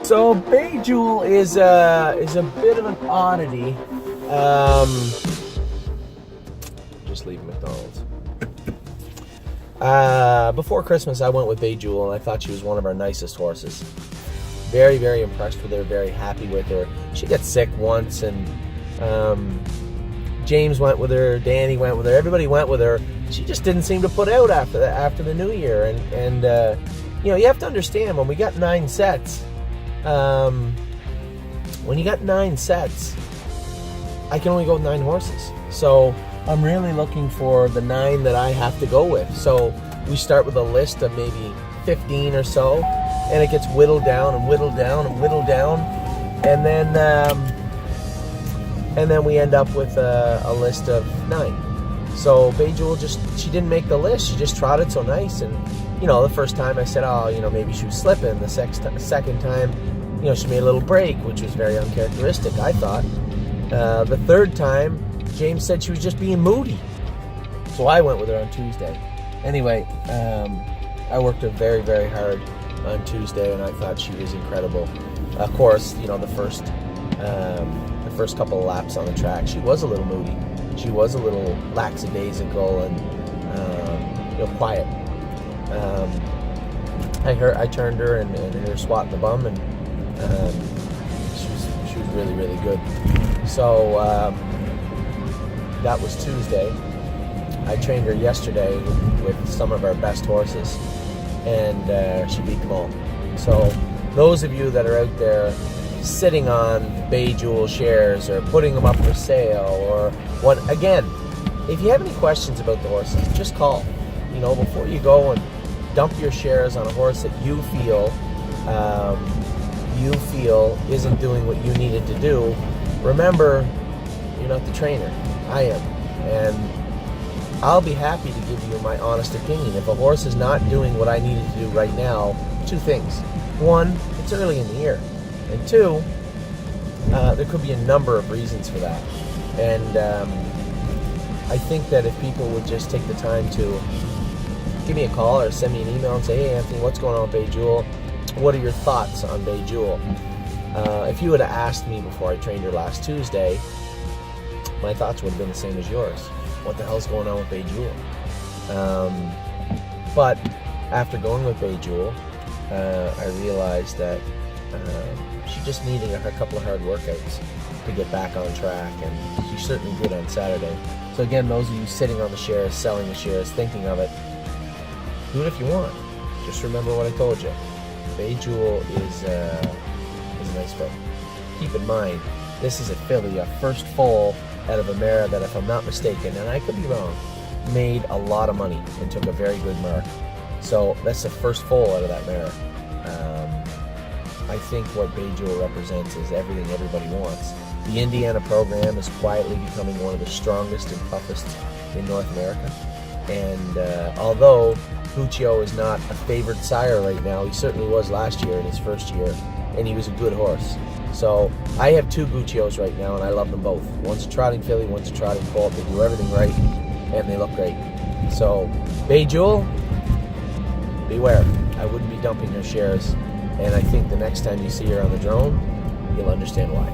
So Bay Jewel is a bit of an oddity. Just leave McDonald's. Before Christmas, I went with Bay Jewel, and I thought she was one of our nicest horses. Very, very impressed with her. Very happy with her. She got sick once, and James went with her. Danny went with her. Everybody went with her. She just didn't seem to put out after the new year. And you know, you have to understand, when we got 9 sets. When you got 9 sets, I can only go with 9 horses. So I'm really looking for the 9 that I have to go with. So we start with a list of maybe 15 or so, and it gets whittled down and whittled down and whittled down, and then we end up with a list of 9. So Bay Jewel she didn't make the list. She just trotted so nice, and you know, the first time I said, oh, you know, maybe she was slipping. The second time, you know, she made a little break, which was very uncharacteristic, I thought. The third time, James said she was just being moody. So I went with her on Tuesday. Anyway, I worked her very, very hard on Tuesday, and I thought she was incredible. Of course, you know, the first couple of laps on the track, she was a little moody. She was a little lackadaisical and you know, quiet. I turned her and hit her swat in the bum, and she was really, really good. So that was Tuesday. I trained her yesterday with some of our best horses, and she beat them all. So those of you that are out there sitting on Bay Jewel shares or putting them up for sale, or what, again, if you have any questions about the horses, just call. You know, before you go and dump your shares on a horse that you feel isn't doing what you needed to do, remember, you're not the trainer. I am, and I'll be happy to give you my honest opinion. If a horse is not doing what I needed to do right now, 2 things. 1, it's early in the year, and 2, there could be a number of reasons for that. And I think that if people would just take the time to give me a call or send me an email and say, hey Anthony, what's going on with Bay Jewel? What are your thoughts on Bay Jewel? If you would have asked me before I trained her last Tuesday, my thoughts would have been the same as yours. What the hell's going on with Bay Jewel? But after going with Bay Jewel, I realized that she just needed a couple of hard workouts to get back on track, and she certainly did on Saturday. So again, those of you sitting on the shares, selling the shares, thinking of it, do it if you want. Just remember what I told you. Bay Jewel is a nice boat. Keep in mind, this is a filly, a first foal out of a mare that, if I'm not mistaken, and I could be wrong, made a lot of money and took a very good mark. So that's the first foal out of that mare. I think what Bay Jewel represents is everything everybody wants. The Indiana program is quietly becoming one of the strongest and toughest in North America. And although Buccio is not a favored sire right now, he certainly was last year in his first year, and he was a good horse. So I have 2 Buccios right now, and I love them both. One's a trotting filly, one's a trotting colt. They do everything right, and they look great. So Bay Jewel, beware. I wouldn't be dumping her shares, and I think the next time you see her on the drone, you'll understand why.